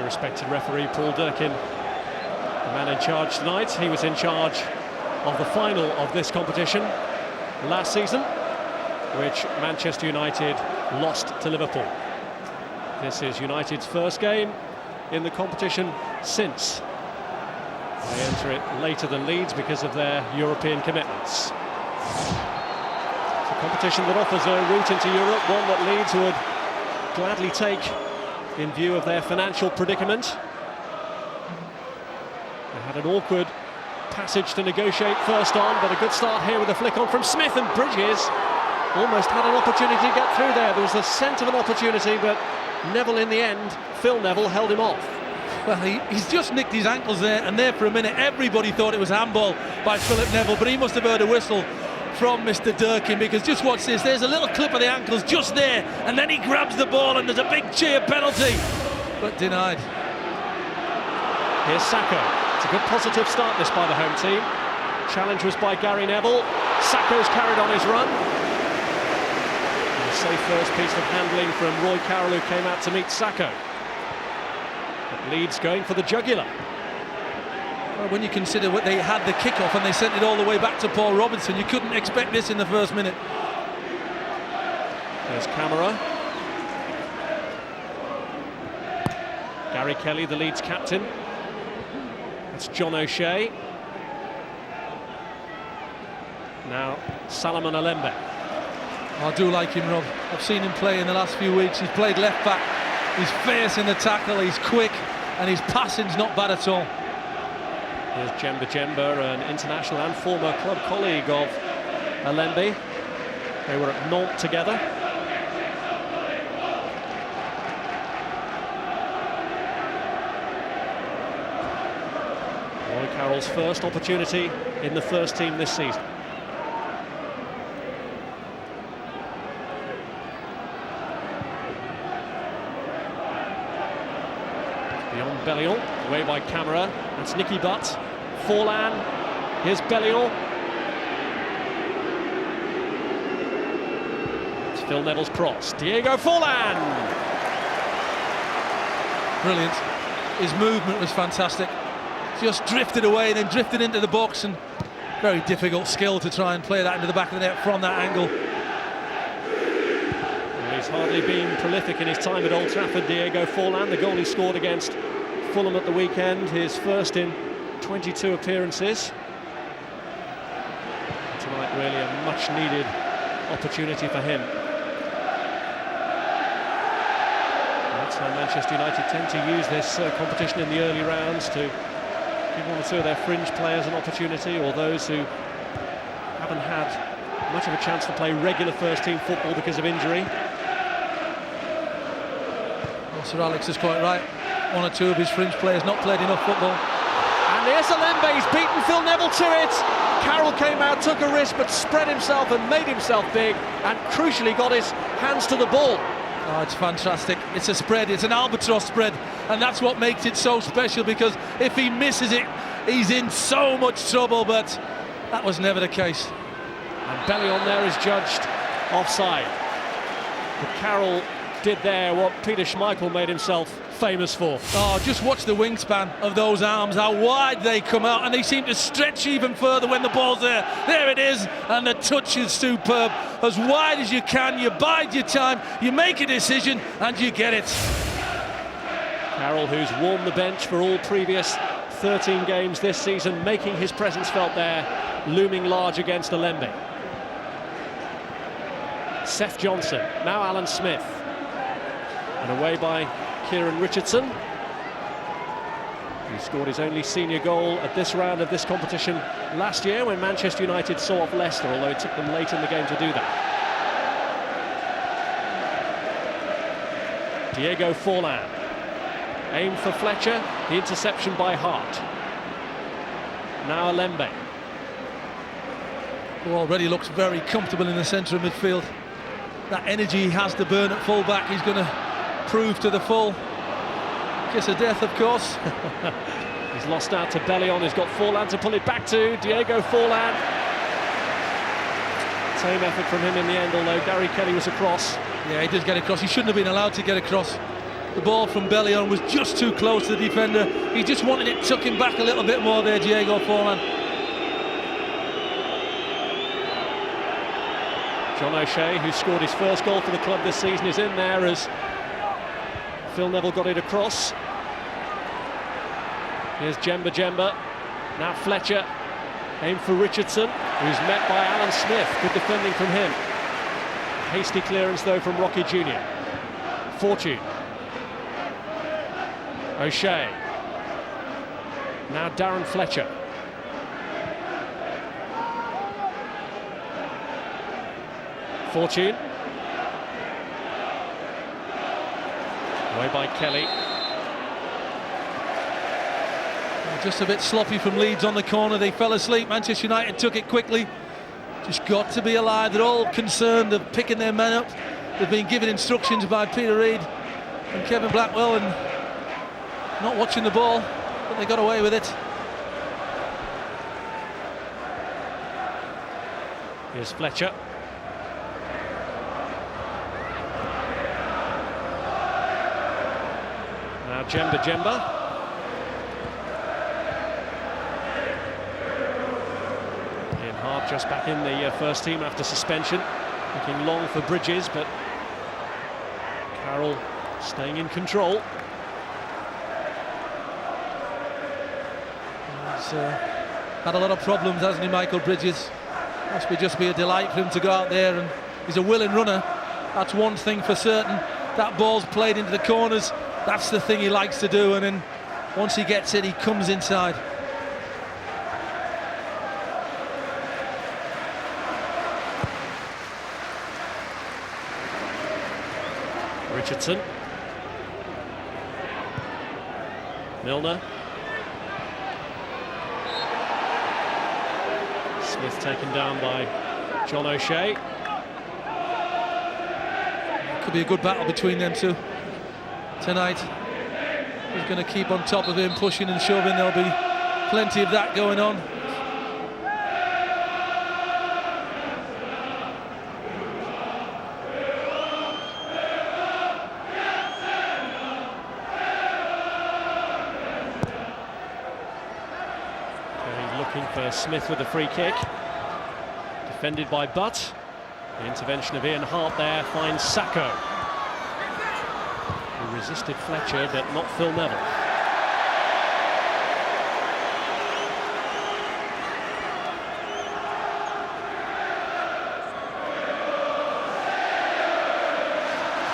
respected referee Paul Durkin, the man in charge tonight. He was in charge of the final of this competition last season, which Manchester United lost to Liverpool. This is United's first game in the competition since they enter it later than Leeds because of their European commitments. It's a competition that offers a route into Europe, one that Leeds would gladly take in view of their financial predicament. They had an awkward passage to negotiate first on, but a good start here with a flick on from Smith, and Bridges almost had an opportunity to get through there. There was a scent of an opportunity, but Neville in the end, Phil Neville, held him off. Well, he's just nicked his ankles there, and there for a minute everybody thought it was handball by Philip Neville, but he must have heard a whistle from Mr. Durkin, because just watch this, there's a little clip of the ankles just there, and then he grabs the ball and there's a big cheer penalty, but denied. Here's Sacco. It's a good positive start this by the home team. Challenge was by Gary Neville. Sacco's carried on his run. And a safe first piece of handling from Roy Carroll, who came out to meet Sacco. But Leeds going for the jugular. Well, when you consider what they had the kick-off and they sent it all the way back to Paul Robinson, you couldn't expect this in the first minute. There's Camera. Gary Kelly, the Leeds captain. That's John O'Shea. Now Salomon Alembe. I do like him, Rob. I've seen him play in the last few weeks. He's played left back. He's fierce in the tackle, he's quick, and his passing's not bad at all. Here's Jemba Jemba, an international and former club colleague of Alembe. They were at Nantes together. Roy Carroll's first opportunity in the first team this season. Beyond Bellion, away by Camera. That's Nicky Butt. Forlan. Here's Bellion. It's Phil Neville's cross. Diego Forlan. Brilliant. His movement was fantastic. Just drifted away and then drifted into the box, and very difficult skill to try and play that into the back of the net from that angle. Well, he's hardly been prolific in his time at Old Trafford, Diego Forlan. The goal he scored against Fulham at the weekend, his first in 22 appearances. Tonight really a much needed opportunity for him. That's how Manchester United tend to use this competition in the early rounds, to give one or two of their fringe players an opportunity, or those who haven't had much of a chance to play regular first team football because of injury. Well, Sir Alex is quite right. One or two of his fringe players not played enough football. And here's Alembe, he's beaten Phil Neville to it. Carroll came out, took a risk, but spread himself and made himself big, and crucially got his hands to the ball. Oh, it's fantastic. It's a spread, it's an albatross spread, and that's what makes it so special, because if he misses it, he's in so much trouble, but that was never the case. And Bellion there is judged offside. But Carroll did there what Peter Schmeichel made himself famous for. Oh, just watch the wingspan of those arms, how wide they come out, and they seem to stretch even further when the ball's there. There it is, and the touch is superb. As wide as you can, you bide your time, you make a decision, and you get it. Carroll, who's warmed the bench for all previous 13 games this season, making his presence felt there, looming large against Alembe. Seth Johnson, now Alan Smith. And away by Kieran Richardson. He scored his only senior goal at this round of this competition last year when Manchester United saw off Leicester, although it took them late in the game to do that. Diego Forlan. Aim for Fletcher, the interception by Hart. Now Alembe. Who already looks very comfortable in the centre of midfield. That energy he has to burn at full-back, he's going to prove to the full. Kiss of death, of course. He's lost out to Bellion, he's got Forlan to pull it back to. Diego Forlan. Same effort from him in the end, although Gary Kelly was across. Yeah, he did get across. He shouldn't have been allowed to get across. The ball from Bellion was just too close to the defender. He just wanted it tucking back a little bit more there, Diego Forlan. John O'Shea, who scored his first goal for the club this season, is in there as Phil Neville got it across. Here's Jemba. Now Fletcher, aimed for Richardson, who's met by Alan Smith. Good defending from him. Hasty clearance though from Rocky Jr. Fortune. O'Shea. Now Darren Fletcher. Fortune. Away by Kelly. Just a bit sloppy from Leeds on the corner. They fell asleep. Manchester United took it quickly. Just got to be alive. They're all concerned of picking their men up. They've been given instructions by Peter Reid and Kevin Blackwell and not watching the ball, but they got away with it. Here's Fletcher. Now Jemba. Ian Hart just back in the first team after suspension. Looking long for Bridges, but Carroll staying in control. He's had a lot of problems, hasn't he, Michael Bridges? Must just be a delight for him to go out there, and he's a willing runner. That's one thing for certain. That ball's played into the corners. That's the thing he likes to do, and then once he gets it, he comes inside. Richardson. Milner. Smith taken down by John O'Shea. Could be a good battle between them two tonight. He's going to keep on top of him, pushing and shoving. There'll be plenty of that going on. Looking for Smith with a free kick. Defended by Butt. The intervention of Ian Hart there finds Sacco, who resisted Fletcher but not Phil Neville.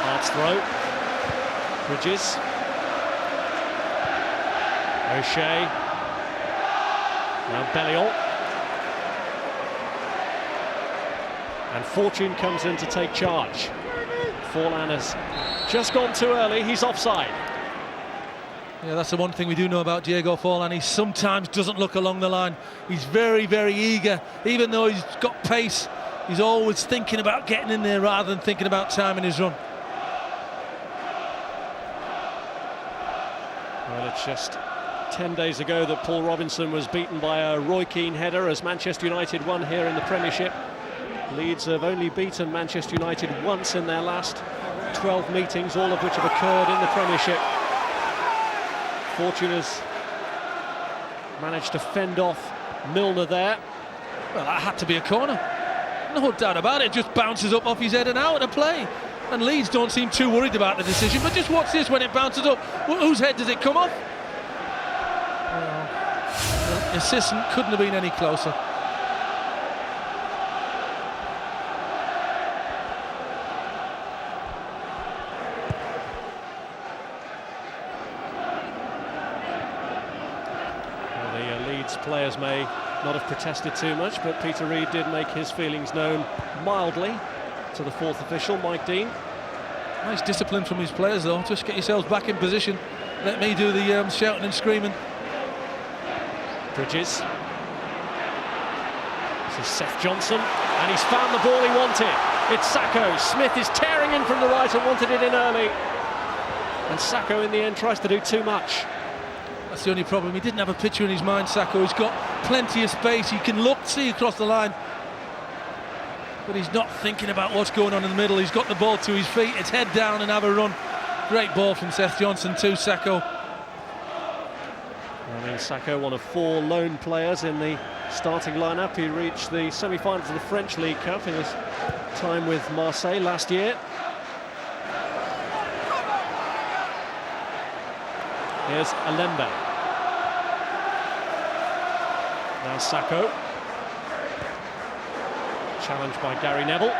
Hart's throw. Bridges. O'Shea. Now Bellion. And Fortune comes in to take charge. Forlan has just gone too early, he's offside. Yeah, that's the one thing we do know about Diego Forlan. He sometimes doesn't look along the line. He's very, very eager. Even though he's got pace, he's always thinking about getting in there rather than thinking about timing his run. Well, it's just 10 days ago that Paul Robinson was beaten by a Roy Keane header as Manchester United won here in the Premiership. Leeds have only beaten Manchester United once in their last 12 meetings, all of which have occurred in the Premiership. Fortune has managed to fend off Milner there. Well, that had to be a corner. No doubt about it. Just bounces up off his head and out of play. And Leeds don't seem too worried about the decision, but just watch this when it bounces up. Whose head does it come off? The assistant couldn't have been any closer. Well, the Leeds players may not have protested too much, but Peter Reid did make his feelings known mildly to the fourth official, Mike Dean. Nice discipline from his players, though. Just get yourselves back in position. Let me do the shouting and screaming. Bridges. This is Seth Johnson, and he's found the ball he wanted. It's Sacco. Smith is tearing in from the right and wanted it in early. And Sacco in the end tries to do too much. That's the only problem. He didn't have a picture in his mind, Sacco. He's got plenty of space. He can see across the line. But he's not thinking about what's going on in the middle. He's got the ball to his feet. It's head down and have a run. Great ball from Seth Johnson to Sakho. I mean, Sakho, one of 4 lone players in the starting lineup. He reached the semi-finals of the French League Cup in his time with Marseille last year. Here's Alemba. Now Sakho. Challenged by Gary Neville.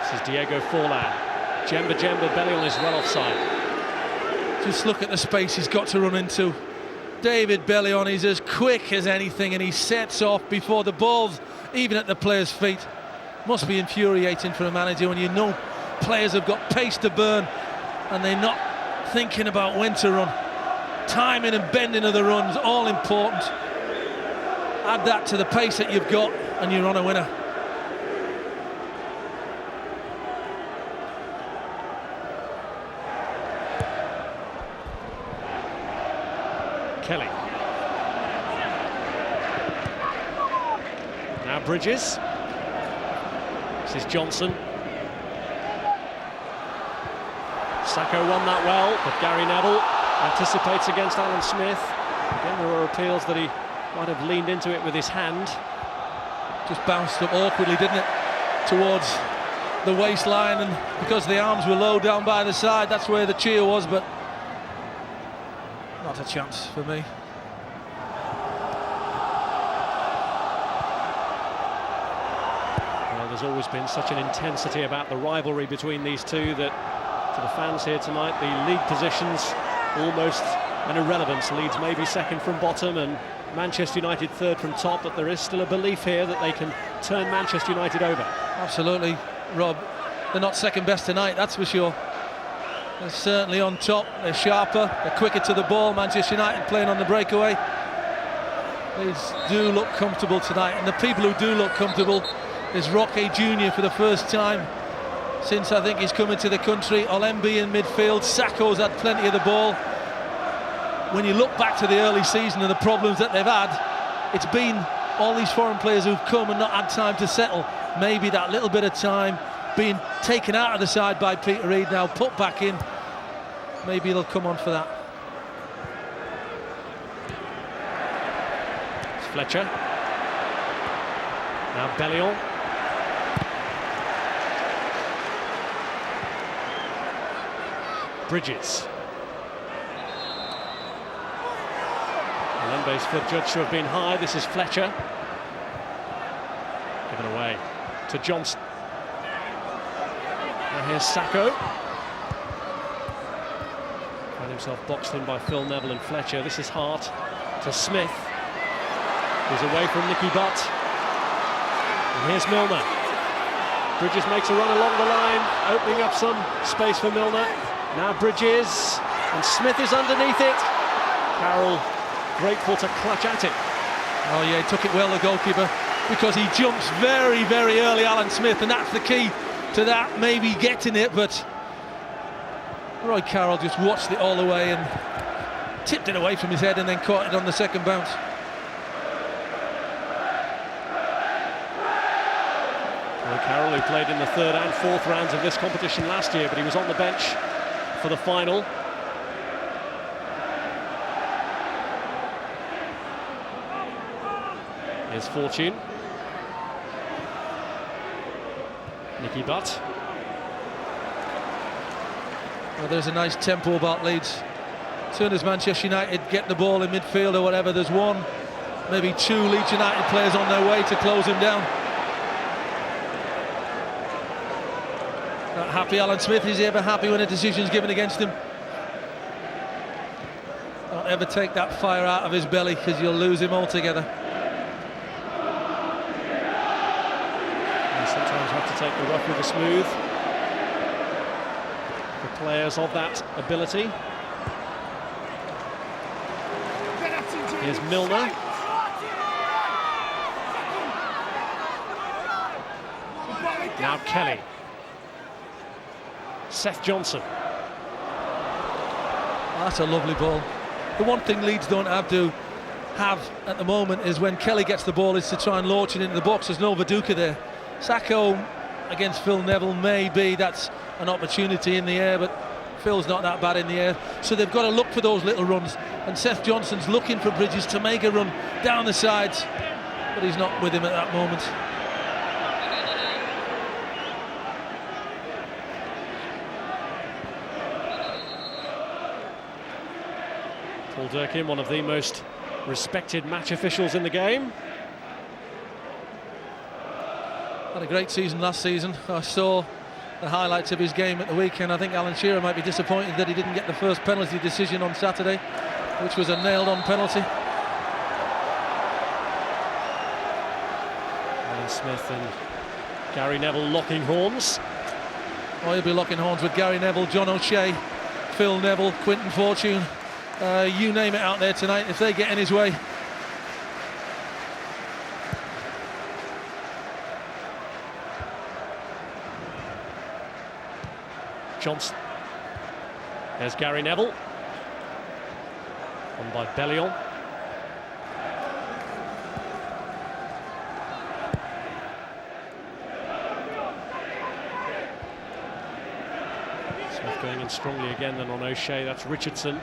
This is Diego Forlan. Djemba Bellion is well offside. Just look at the space he's got to run into. David Bellion is as quick as anything, and he sets off before the ball's even at the player's feet. Must be infuriating for a manager when you know players have got pace to burn and they're not thinking about when to run. Timing and bending of the runs, all important. Add that to the pace that you've got and you're on a winner. Kelly. Now Bridges. This is Johnson. Sakho won that well, but Gary Neville anticipates against Alan Smith. Again, there were appeals that he might have leaned into it with his hand. Just bounced up awkwardly, didn't it, towards the waistline, and because the arms were low down by the side, that's where the cheer was, but not a chance for me. Well, there's always been such an intensity about the rivalry between these two that to the fans here tonight, the league positions almost an irrelevance. Leeds may be second from bottom and Manchester United third from top, but there is still a belief here that they can turn Manchester United over. Absolutely, Rob. They're not second best tonight, that's for sure. They're certainly on top, they're sharper, they're quicker to the ball. Manchester United playing on the breakaway. Leeds do look comfortable tonight, and the people who do look comfortable is Roque Jr. for the first time since I think he's come into the country. Olembe in midfield. Sakho's had plenty of the ball. When you look back to the early season and the problems that they've had, it's been all these foreign players who've come and not had time to settle. Maybe that little bit of time being taken out of the side by Peter Reid, now put back in. Maybe he'll come on for that. It's Fletcher. Now Bellion. Bridges. Olembe's foot judged to have been high. This is Fletcher. Given away to Johnson. Now here's Sakho. Found himself boxed in by Phil Neville and Fletcher. This is Hart to Smith. He's away from Nicky Butt. And here's Milner. Bridges makes a run along the line, opening up some space for Milner. Now Bridges, and Smith is underneath it. Carroll grateful to clutch at it. Oh yeah, he took it well, the goalkeeper, because he jumps very, very early, Alan Smith, and that's the key to that, maybe getting it, but Roy Carroll just watched it all the way and tipped it away from his head and then caught it on the second bounce. Roy Carroll, who played in the third and fourth rounds of this competition last year, but he was on the bench for the final. Here's Fortune. Nicky Butt. Well, there's a nice tempo about Leeds. As soon as Manchester United get the ball in midfield or whatever, there's one, maybe two Leeds United players on their way to close him down. Not happy, Alan Smith. Is he ever happy when a decision's given against him? Don't ever take that fire out of his belly, because you'll lose him altogether. You sometimes have to take the rough with the smooth. The players of that ability. Here's Milner. Now Kelly. Seth Johnson. That's a lovely ball. The one thing Leeds don't have at the moment is when Kelly gets the ball is to try and launch it into the box. There's no Viduka there. Sakho against Phil Neville, maybe that's an opportunity in the air, but Phil's not that bad in the air, so they've got to look for those little runs, and Seth Johnson's looking for Bridges to make a run down the sides, but he's not with him at that moment. Paul Durkin, one of the most respected match officials in the game. Had a great season last season. I saw the highlights of his game at the weekend. I think Alan Shearer might be disappointed that he didn't get the first penalty decision on Saturday, which was a nailed-on penalty. Alan Smith and Gary Neville locking horns. Oh, he'll be locking horns with Gary Neville, John O'Shea, Phil Neville, Quinton Fortune. You name it out there tonight, if they get in his way. Johnson. There's Gary Neville. On by Bellion. Smith going in strongly again then on O'Shea. That's Richardson.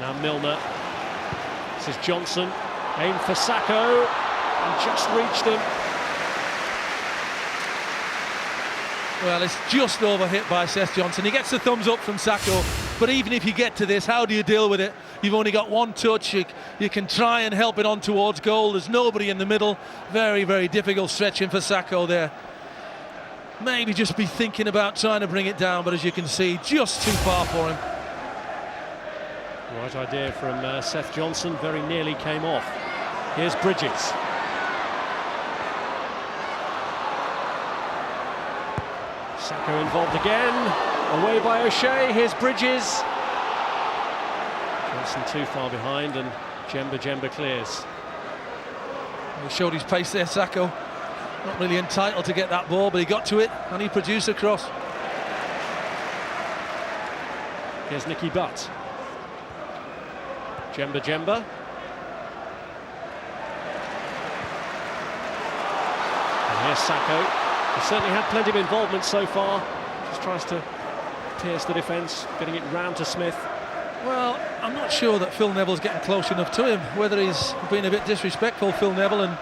Now Milner. This is Johnson. Aim for Sacco. And just reached him. Well, it's just over hit by Seth Johnson. He gets the thumbs up from Sacco, but even if you get to this, how do you deal with it? You've only got one touch. You can try and help it on towards goal. There's nobody in the middle. Very, very difficult stretching for Sacco there. Maybe just be thinking about trying to bring it down, but as you can see, just too far for him. Right idea from Seth Johnson, very nearly came off. Here's Bridges. Sacco involved again, away by O'Shea, here's Bridges. Johnson too far behind and Jemba clears. He showed his pace there, Sacco. Not really entitled to get that ball, but he got to it and he produced a cross. Here's Nicky Butt. Jemba. And here's Sacco. He certainly had plenty of involvement so far. Just tries to pierce the defence, getting it round to Smith. Well, I'm not sure that Phil Neville's getting close enough to him, whether he's been a bit disrespectful, Phil Neville, and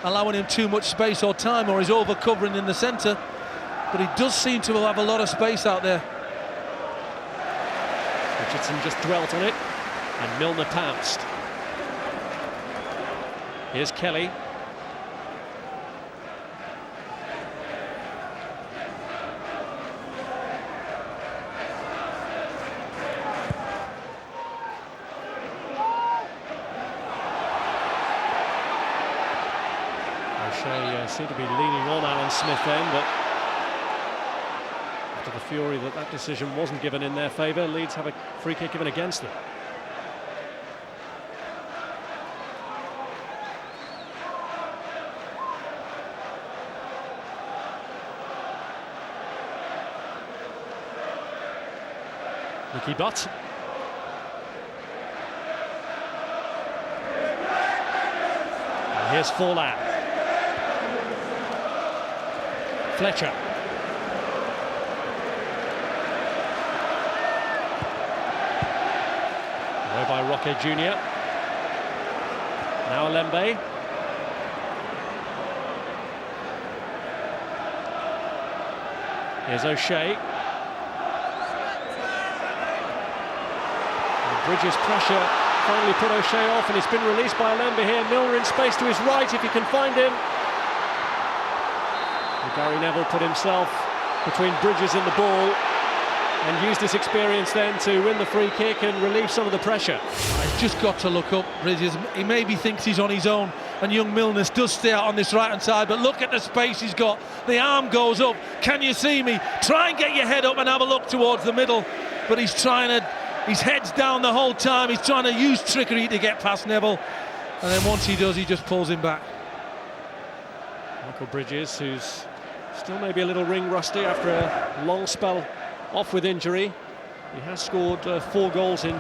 allowing him too much space or time, or he's over-covering in the centre. But he does seem to have a lot of space out there. Richardson just dwelt on it, and Milner pounced. Here's Kelly. O'Shea seemed to be leaning on Alan Smith then, but after the fury that decision wasn't given in their favour, Leeds have a free kick given against them. Nicky Butt. And here's Forlan. Fletcher. Away by Roque Jr. Now Alembe. Here's O'Shea. Bridges' pressure finally put O'Shea off, and it's been released by Alembe here. Milner in space to his right if he can find him. And Gary Neville put himself between Bridges and the ball and used his experience then to win the free kick and relieve some of the pressure. He's just got to look up, Bridges. He maybe thinks he's on his own, and young Milner does stay out on this right-hand side, but look at the space he's got. The arm goes up. Can you see me? Try and get your head up and have a look towards the middle, but he's trying to... His head's down the whole time. He's trying to use trickery to get past Neville, and then once he does, he just pulls him back. Michael Bridges, who's still maybe a little ring rusty after a long spell off with injury. He has scored 4 goals in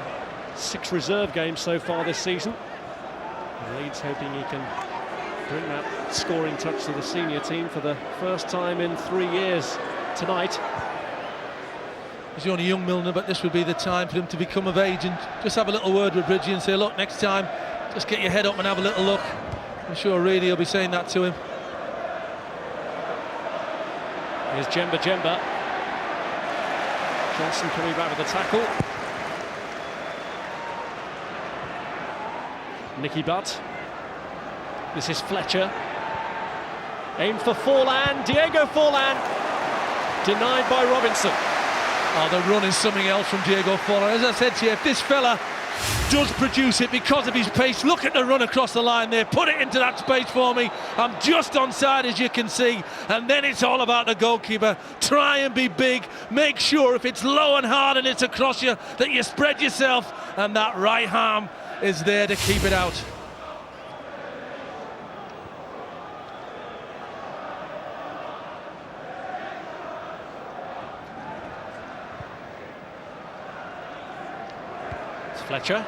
6 reserve games so far this season. And Leeds hoping he can bring that scoring touch to the senior team for the first time in 3 years tonight. He's only young, Milner, but this would be the time for him to become of age and just have a little word with Bridgie and say, look, next time, just get your head up and have a little look. I'm sure really he'll be saying that to him. Here's Jemba. Johnson coming back with the tackle. Nicky Butt. This is Fletcher. Aimed for Forlan. Diego Forlan. Denied by Robinson. Oh, the run is something else from Diego Forlan. As I said to you, if this fella does produce it because of his pace, look at the run across the line there. Put it into that space for me. I'm just onside, as you can see. And then it's all about the goalkeeper. Try and be big. Make sure if it's low and hard and it's across you, that you spread yourself. And that right arm is there to keep it out. Fletcher.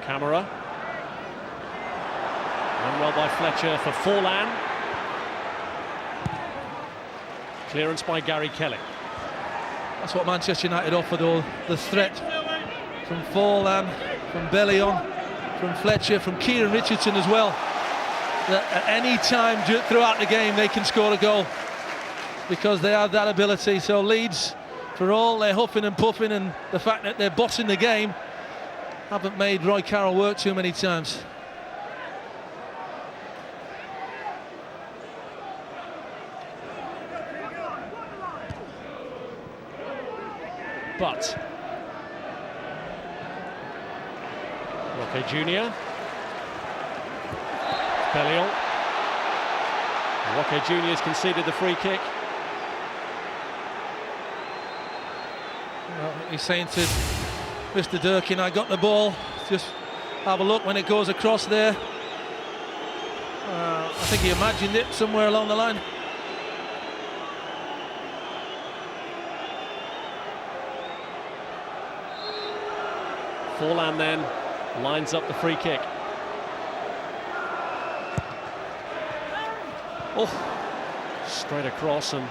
Camera. Run well by Fletcher for Forlan. Clearance by Gary Kelly. That's what Manchester United offer, though. The threat from Forlan, from Bellion, from Fletcher, from Kieran Richardson as well. That at any time throughout the game they can score a goal because they have that ability. So Leeds, for all their huffing and puffing and the fact that they're bossing the game, haven't made Roy Carroll work too many times. But Roque Jr. Bellion. Roque Jr. has conceded the free kick. Well, he's saying to Mr. Durkin, I got the ball, just have a look when it goes across there. I think he imagined it somewhere along the line. Forlan then lines up the free kick. Oh, straight across, and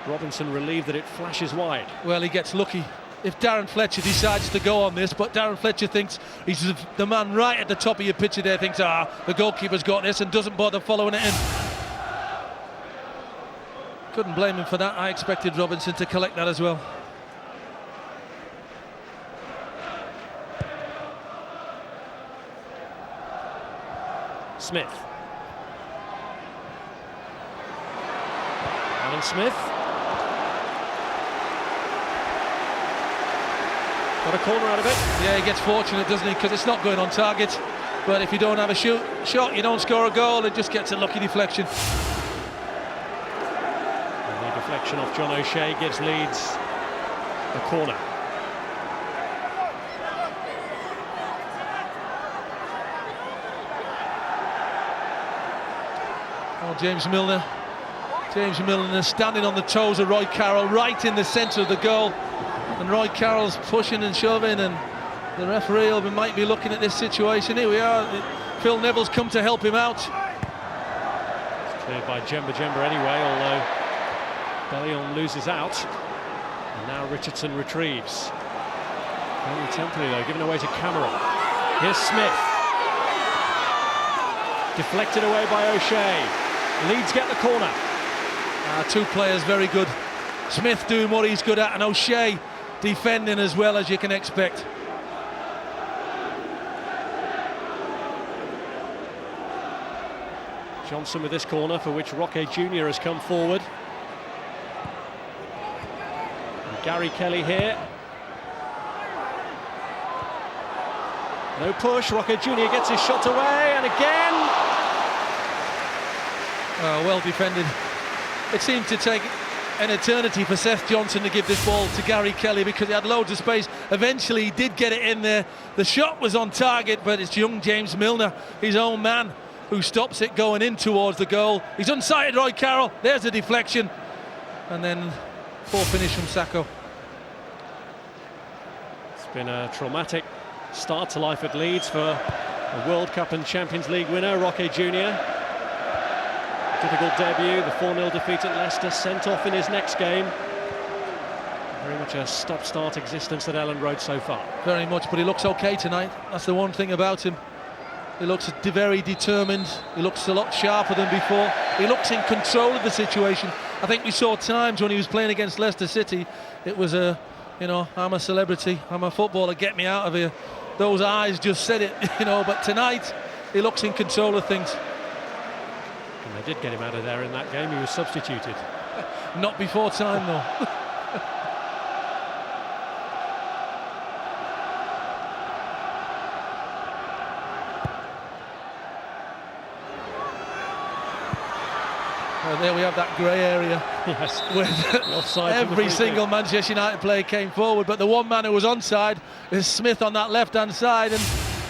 Robinson relieved that it flashes wide. Well, he gets lucky if Darren Fletcher decides to go on this, but Darren Fletcher thinks he's the man right at the top of your picture there, thinks, the goalkeeper's got this, and doesn't bother following it in. Couldn't blame him for that. I expected Robinson to collect that as well. Smith. Alan Smith. Got a corner out of it. Yeah, he gets fortunate, doesn't he? Because it's not going on target. But if you don't have a shot, you don't score a goal. It just gets a lucky deflection. And the deflection off John O'Shea gives Leeds a corner. Oh, James Milner standing on the toes of Roy Carroll, right in the centre of the goal. And Roy Carroll's pushing and shoving, and the referee might be looking at this situation. Here we are. Phil Neville's come to help him out. It's cleared by Jemba anyway, although Bellion loses out. And now Richardson retrieves. Very temptingly though, given away to Cameron. Here's Smith. Deflected away by O'Shea. Leeds get the corner. Two players very good. Smith doing what he's good at, and O'Shea defending as well as you can expect. Johnson with this corner, for which Roque Jr. has come forward. And Gary Kelly here. No push, Roque Jr. gets his shot away, and again. Well defended. It seemed to take an eternity for Seth Johnson to give this ball to Gary Kelly because he had loads of space. Eventually he did get it in there. The shot was on target, but it's young James Milner, his own man, who stops it going in towards the goal. He's unsighted Roy Carroll. There's a deflection. And then poor finish from Sacco. It's been a traumatic start to life at Leeds for a World Cup and Champions League winner, Roque Jr. Difficult debut, the 4-0 defeat at Leicester, sent off in his next game. Very much a stop-start existence at Ellen Road so far. Very much, but he looks okay tonight. That's the one thing about him. He looks very determined. He looks a lot sharper than before. He looks in control of the situation. I think we saw times when he was playing against Leicester City, it was I'm a celebrity, I'm a footballer, get me out of here. Those eyes just said it, but tonight he looks in control of things. And they did get him out of there in that game. He was substituted. Not before time, though. There we have that grey area. Yes. Where every single Manchester United player came forward, but the one man who was onside is Smith on that left-hand side, and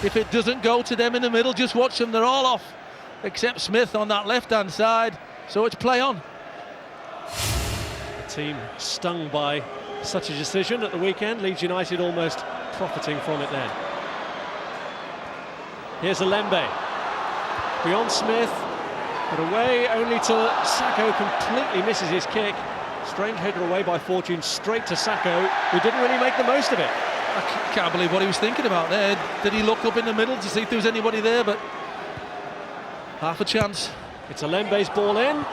if it doesn't go to them in the middle, just watch them, they're all off, except Smith on that left-hand side, so it's play on. The team stung by such a decision at the weekend, Leeds United almost profiting from it then. Here's Alembe, beyond Smith, but away only to Sacco, completely misses his kick. Strange header away by Fortune, straight to Sacco, who didn't really make the most of it. I can't believe what he was thinking about there. Did he look up in the middle to see if there was anybody there? But half a chance. It's Alembe's ball in.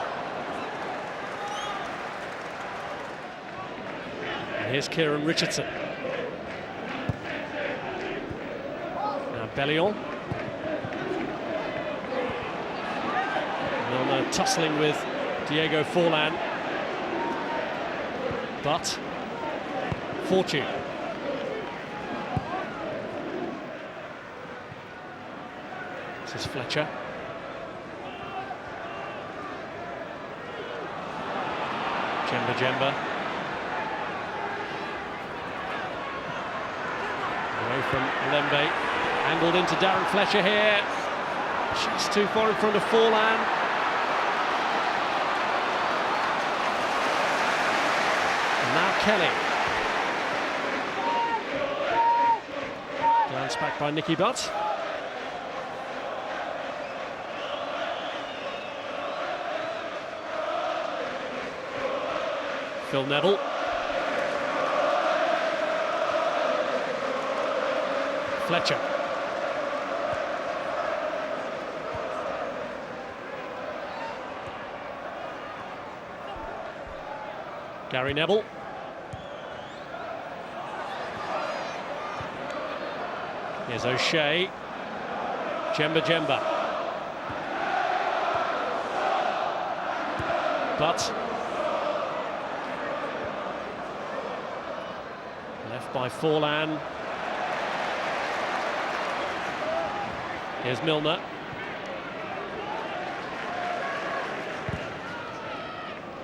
And here's Kieran Richardson. Now Bellion. Milner tussling with Diego Forlan. But Fortune. This is Fletcher. Djemba. Away from Alembe. Angled into Darren Fletcher here. Just too far in front of Forlan. And now Kelly. Glance back by Nicky Butt. Phil Neville. Fletcher. Gary Neville. Here's O'Shea. Djemba. But left by Forlan. Here's Milner.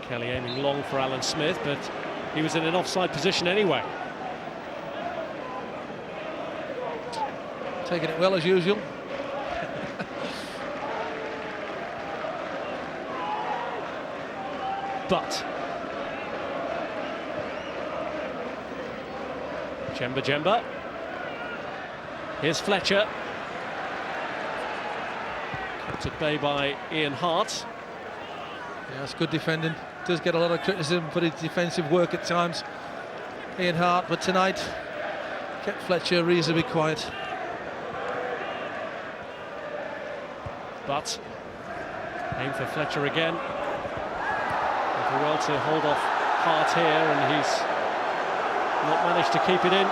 Kelly aiming long for Alan Smith, but he was in an offside position anyway. Taking it well as usual. But Djemba. Here's Fletcher. Kept at bay by Ian Hart. Yeah, that's good defending. Does get a lot of criticism for his defensive work at times, Ian Hart, but tonight kept Fletcher reasonably quiet. But aim for Fletcher again. Looking well to hold off Hart here, and he's not managed to keep it in.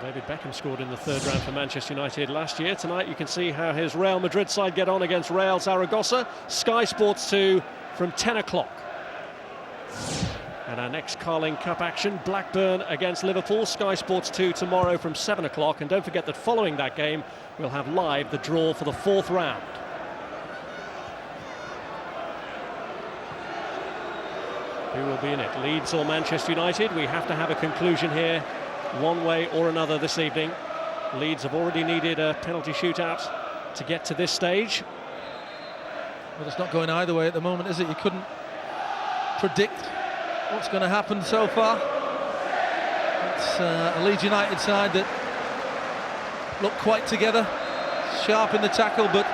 David Beckham scored in the third round for Manchester United last year. Tonight you can see how his Real Madrid side get on against Real Zaragoza. Sky Sports 2 from 10 o'clock. And our next Carling Cup action, Blackburn against Liverpool. Sky Sports 2 tomorrow from 7 o'clock. And don't forget that following that game, we'll have live the draw for the fourth round. Who will be in it, Leeds or Manchester United? We have to have a conclusion here, one way or another this evening. Leeds have already needed a penalty shootout to get to this stage. But it's not going either way at the moment, is it? You couldn't predict what's going to happen so far. It's a Leeds United side that look quite together, sharp in the tackle, but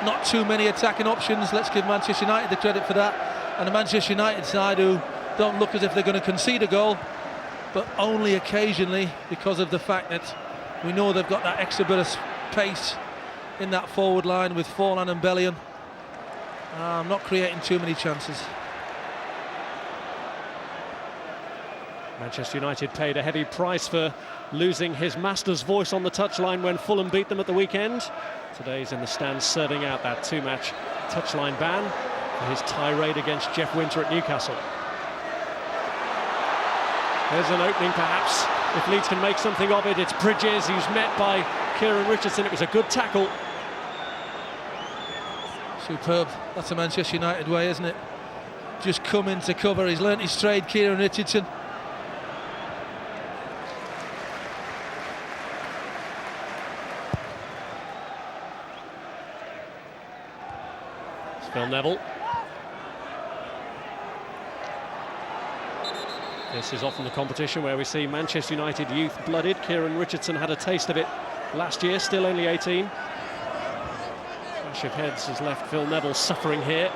not too many attacking options. Let's give Manchester United the credit for that. And the Manchester United side, who don't look as if they're going to concede a goal, but only occasionally, because of the fact that we know they've got that extra bit of pace in that forward line with Forlan and Bellion. Not creating too many chances. Manchester United paid a heavy price for losing his master's voice on the touchline when Fulham beat them at the weekend. Today he's in the stands serving out that two-match touchline ban for his tirade against Jeff Winter at Newcastle. There's an opening perhaps, if Leeds can make something of it. It's Bridges who's met by Kieran Richardson. It was a good tackle. Superb. That's a Manchester United way, isn't it? Just come in to cover. He's learnt his trade, Kieran Richardson. Phil Neville. This is often the competition where we see Manchester United youth blooded. Kieran Richardson had a taste of it last year, still only 18. Clash of heads has left Phil Neville suffering here.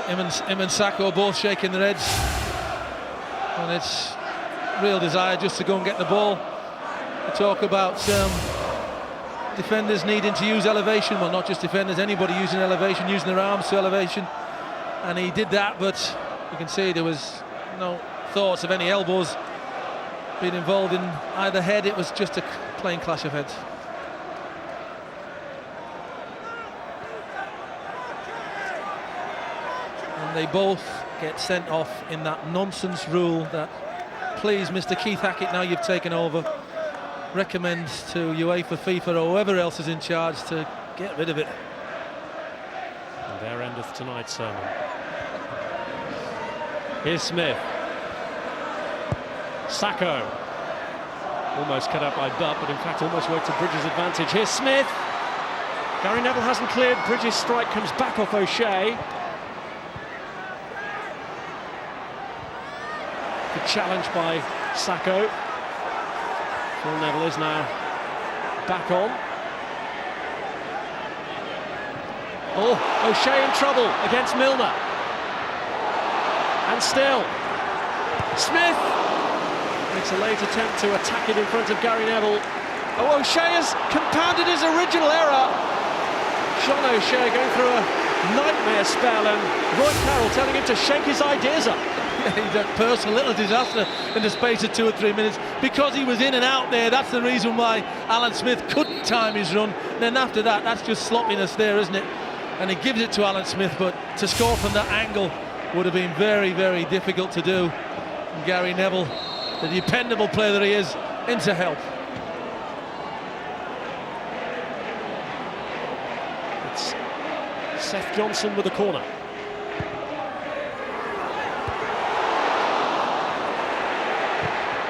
Him and Sacco both shaking their heads, and it's real desire just to go and get the ball. We talk about defenders needing to use elevation. Well, not just defenders, anybody using elevation, using their arms to elevation, and he did that, but you can see there was no thoughts of any elbows being involved in either head. It was just a plain clash of heads. And they both get sent off in that nonsense rule that, please, Mr. Keith Hackett, now you've taken over, recommends to UEFA, FIFA, or whoever else is in charge to get rid of it. And there endeth tonight's sermon. Here's Smith. Sacco. Almost cut out by Butt, but in fact almost worked to Bridges' advantage. Here's Smith. Gary Neville hasn't cleared. Bridges' strike comes back off O'Shea. Good challenge by Sacco. Phil Neville is now back on. Oh, O'Shea in trouble against Milner. And still, Smith makes a late attempt to attack it in front of Gary Neville. Oh, O'Shea has compounded his original error. John O'Shea going through a nightmare spell, and Roy Carroll telling him to shake his ideas up. He's a personal little disaster in the space of 2 or 3 minutes because he was in and out there. That's the reason why Alan Smith couldn't time his run. And then after that, that's just sloppiness there, isn't it? And he gives it to Alan Smith, but to score from that angle would have been very, very difficult to do. And Gary Neville, the dependable player that he is, into help. It's Seth Johnson with the corner.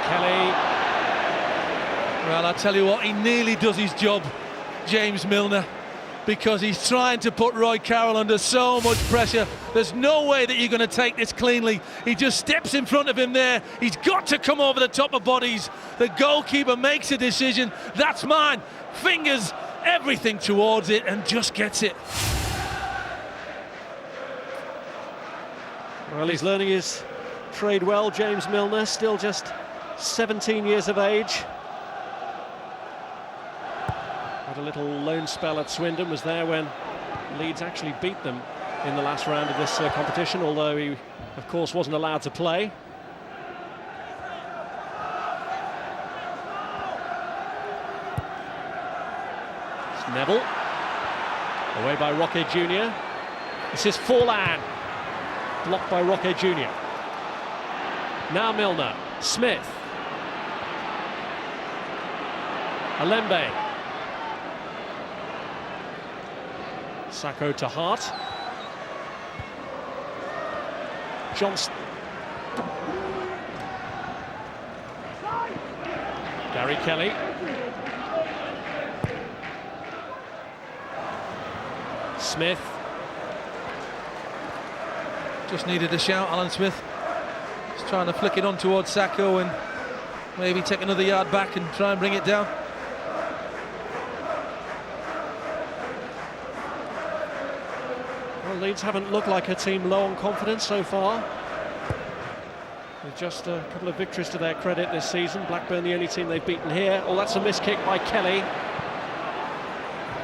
Kelly. Well, I tell you what, he nearly does his job, James Milner, because he's trying to put Roy Carroll under so much pressure. There's no way that you're going to take this cleanly. He just steps in front of him there. He's got to come over the top of bodies. The goalkeeper makes a decision. That's mine. Fingers everything towards it and just gets it. Well, he's learning his trade well, James Milner, still just 17 years of age. Had a little loan spell at Swindon, was there when Leeds actually beat them in the last round of this competition, although he, of course, wasn't allowed to play. It's Neville. Away by Roque Jr. This is Forlan. Blocked by Roque Jr. Now Milner. Smith. Alembe. Sacco to Hart. Johnson. Gary Kelly. Smith. Just needed a shout, Alan Smith. Just trying to flick it on towards Sacco and maybe take another yard back and try and bring it down. Well, Leeds haven't looked like a team low on confidence so far. With just a couple of victories to their credit this season. Blackburn the only team they've beaten here. Oh, that's a missed kick by Kelly.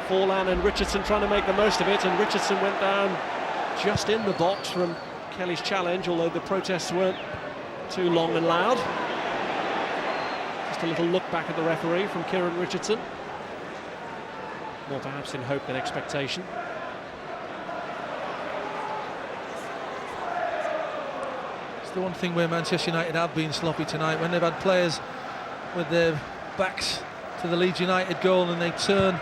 Forlan and Richardson trying to make the most of it, and Richardson went down just in the box from Kelly's challenge, although the protests weren't too long and loud. Just a little look back at the referee from Kieran Richardson. More perhaps in hope than expectation. The one thing where Manchester United have been sloppy tonight, when they've had players with their backs to the Leeds United goal and they turn,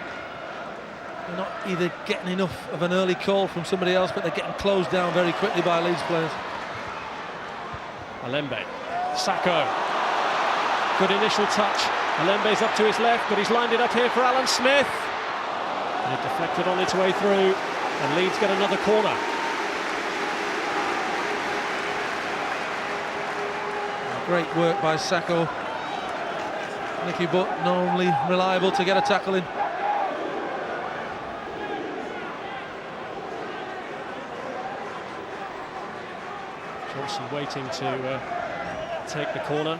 they're not either getting enough of an early call from somebody else, but they're getting closed down very quickly by Leeds players. Alembe, Sacco, good initial touch. Alembe's up to his left, but he's lined it up here for Alan Smith. And it deflected on its way through, and Leeds get another corner. Great work by Sacco. Nicky Butt normally reliable to get a tackle in. Johnson waiting to take the corner.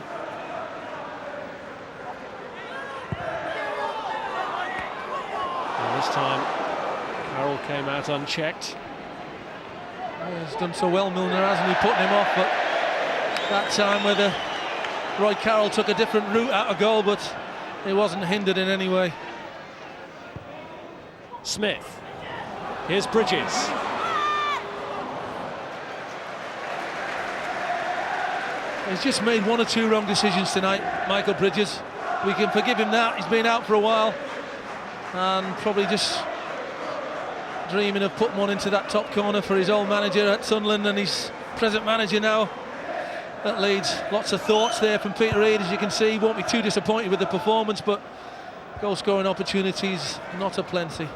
And this time Carroll came out unchecked. Well, he's done so well, Milner, hasn't he, putting him off, but that time whether Roy Carroll took a different route out of goal, but he wasn't hindered in any way. Smith, here's Bridges. He's just made one or two wrong decisions tonight, Michael Bridges. We can forgive him that. He's been out for a while and probably just dreaming of putting one into that top corner for his old manager at Sunderland and his present manager now at Leeds. Lots of thoughts there from Peter Reid, as you can see. Won't be too disappointed with the performance, but goal scoring opportunities not aplenty.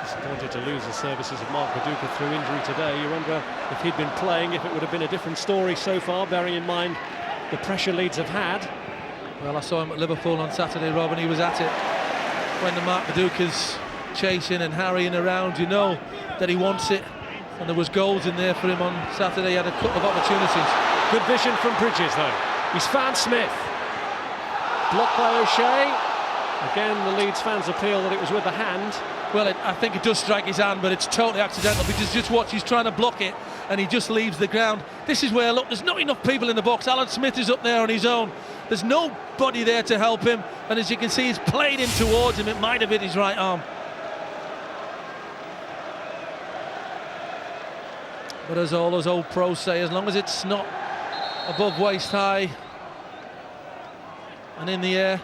Disappointed to lose the services of Mark Viduka through injury today. You wonder if he'd been playing, if it would have been a different story so far, bearing in mind the pressure Leeds have had. Well, I saw him at Liverpool on Saturday, Rob, and he was at it. When the Mark Viduka's chasing and harrying around, you know that he wants it. And there was goals in there for him on Saturday. He had a couple of opportunities. Good vision from Bridges, though. He's found Smith. Blocked by O'Shea. Again, the Leeds fans appeal that it was with the hand. Well, I think it does strike his hand, but it's totally accidental, because just watch, he's trying to block it and he just leaves the ground. This is where, look, there's not enough people in the box. Alan Smith is up there on his own. There's nobody there to help him, and as you can see, he's played in towards him. It might have hit his right arm. But as all those old pros say, as long as it's not above waist high and in the air,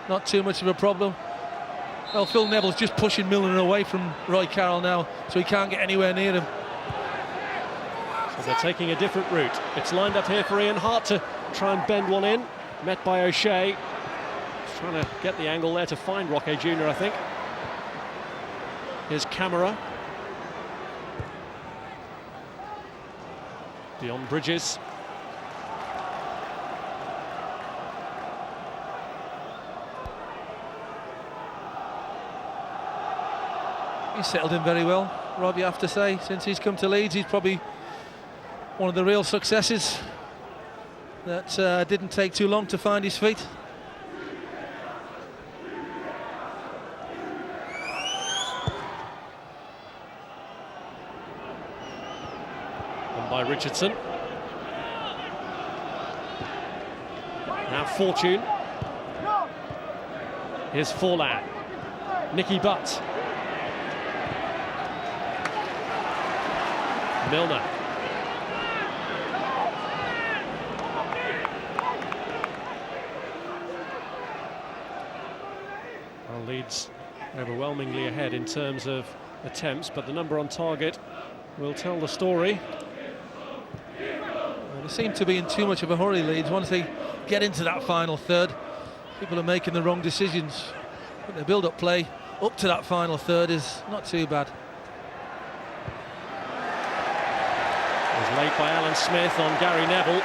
not too much of a problem. Well, Phil Neville's just pushing Milner away from Roy Carroll now, so he can't get anywhere near him. So they're taking a different route. It's lined up here for Ian Hart to try and bend one in. Met by O'Shea. He's trying to get the angle there to find Roque Jr., I think. Here's Camera. Beyond Bridges. He's settled in very well, Rob, you have to say. Since he's come to Leeds, he's probably one of the real successes that didn't take too long to find his feet. And by Richardson. Now Fortune. Here's Forlan. Nicky Butt. Milner. Well, Leeds overwhelmingly ahead in terms of attempts, but the number on target will tell the story. Well, they seem to be in too much of a hurry, Leeds. Once they get into that final third, people are making the wrong decisions. But their build-up play up to that final third is not too bad. Late by Alan Smith on Gary Neville.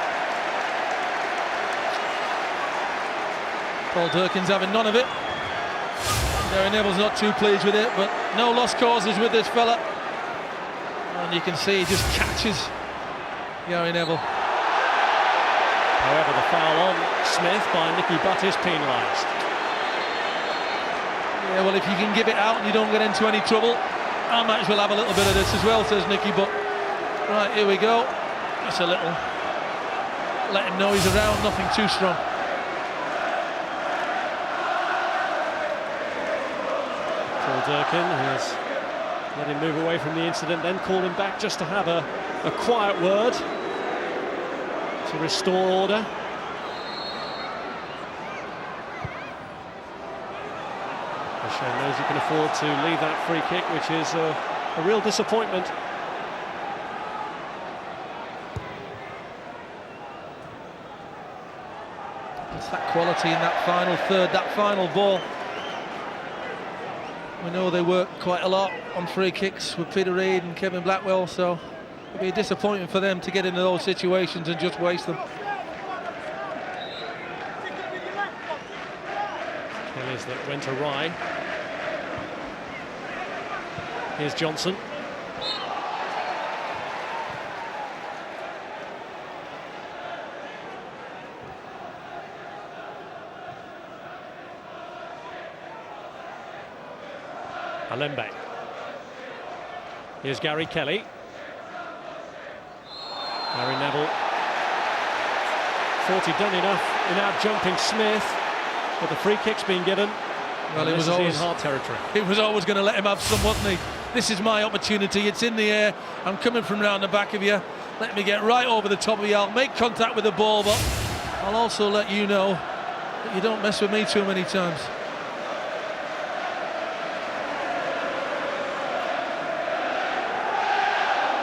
Paul Durkin's having none of it. Gary Neville's not too pleased with it, but no lost causes with this fella. And you can see he just catches Gary Neville. However, the foul on Smith by Nicky Butt is penalised. Yeah, well, if you can give it out and you don't get into any trouble, I might as well have a little bit of this as well, says Nicky. But right, here we go. That's a little. Let him know he's around, nothing too strong. Paul Durkin has let him move away from the incident, then called him back just to have a quiet word to restore order. O'Shea knows he can afford to leave that free kick, which is a real disappointment. It's that quality in that final third, that final ball. We know they work quite a lot on free kicks with Peter Reid and Kevin Blackwell, so it'll be a disappointment for them to get into those situations and just waste them. Kelly's that went awry. Here's Johnson. Alembe. Here's Gary Kelly. Gary Neville thought he'd done enough in out-jumping Smith, but the free kick's been given. Well, it was always in hard territory. He was always going to let him have some, wasn't he? This is my opportunity. It's in the air. I'm coming from round the back of you. Let me get right over the top of you. I'll make contact with the ball, but I'll also let you know that you don't mess with me too many times.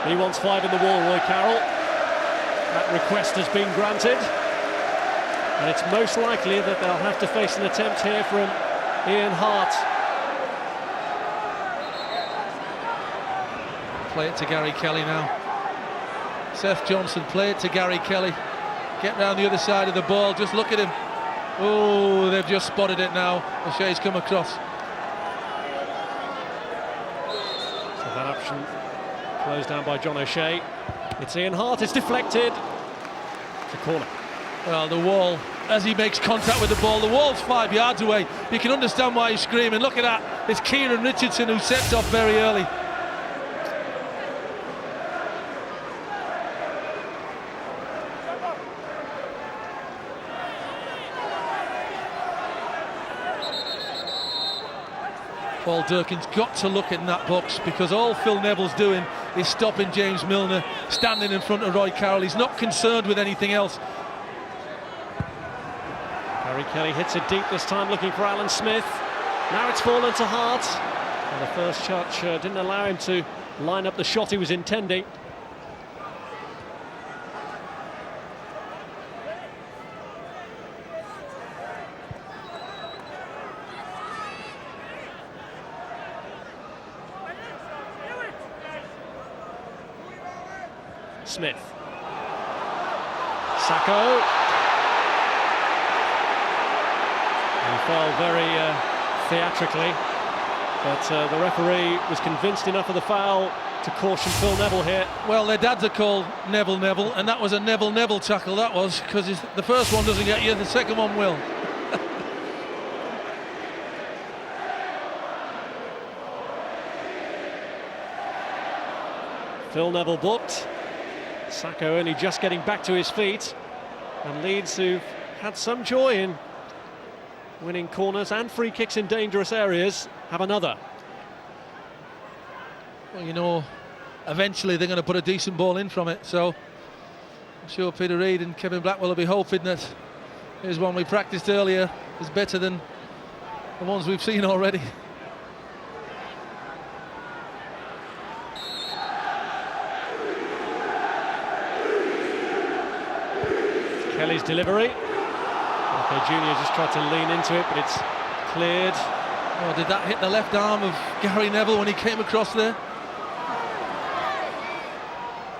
He wants 5 in the wall, Roy Carroll. That request has been granted. And it's most likely that they'll have to face an attempt here from Ian Hart. Play it to Gary Kelly now. Seth Johnson, play it to Gary Kelly. Get round the other side of the ball, just look at him. Oh, they've just spotted it now. O'Shea's come across. So that option closed down by John O'Shea. It's Ian Hart, it's deflected. It's a corner. Well, the wall, as he makes contact with the ball, the wall's 5 yards away. You can understand why he's screaming. Look at that. It's Kieran Richardson who sets off very early. Paul Durkin's got to look in that box, because all Phil Neville's doing is stopping James Milner standing in front of Roy Carroll. He's not concerned with anything else. Gary Kelly hits it deep this time, looking for Alan Smith. Now it's fallen to Hart. And the first touch didn't allow him to line up the shot he was intending. Smith. Sacco. He fell very theatrically, but the referee was convinced enough of the foul to caution Phil Neville here. Well, their dads are called Neville, and that was a Neville tackle, that was, because the first one doesn't get you, the second one will. Phil Neville booked. Sacco only just getting back to his feet, and Leeds, who've had some joy in winning corners and free kicks in dangerous areas, have another. Well, you know, eventually they're going to put a decent ball in from it, so I'm sure Peter Reid and Kevin Blackwell will be hoping that here's one we practiced earlier is better than the ones we've seen already. Kelly's delivery. Okay, Junior just tried to lean into it, but it's cleared. Oh, did that hit the left arm of Gary Neville when he came across there?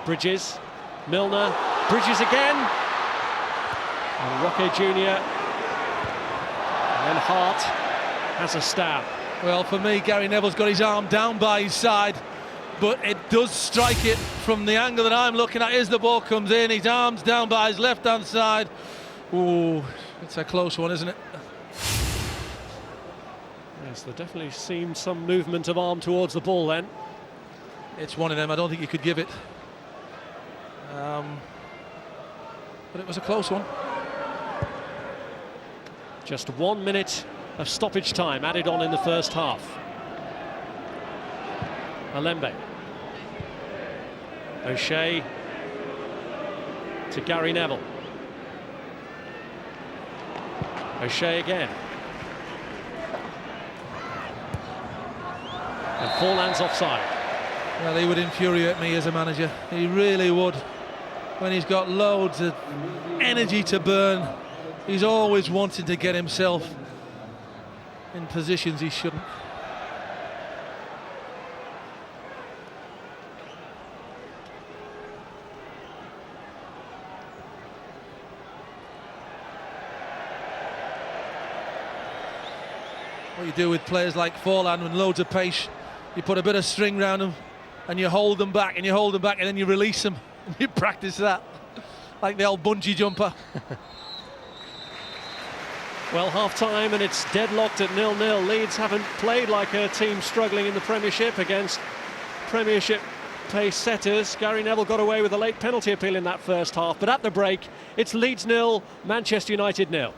Bridges, Milner, Bridges again. And Roque Junior. And then Hart has a stab. Well, for me, Gary Neville's got his arm down by his side, but it does strike it from the angle that I'm looking at as the ball comes in. His arm's down by his left-hand side. Ooh, it's a close one, isn't it? Yes, there definitely seemed some movement of arm towards the ball then. It's one of them. I don't think you could give it. But it was a close one. Just 1 minute of stoppage time added on in the first half. Alembe. O'Shea to Gary Neville. O'Shea again. And Forlan's offside. Well, he would infuriate me as a manager. He really would. When he's got loads of energy to burn, he's always wanting to get himself in positions he shouldn't. What you do with players like Forlan with loads of pace, you put a bit of string around them and you hold them back and you hold them back and then you release them. You practice that like the old bungee jumper. Well, half-time and it's deadlocked at 0-0. Leeds haven't played like a team struggling in the Premiership against Premiership pace setters. Gary Neville got away with a late penalty appeal in that first half, but at the break, it's Leeds 0, Manchester United 0.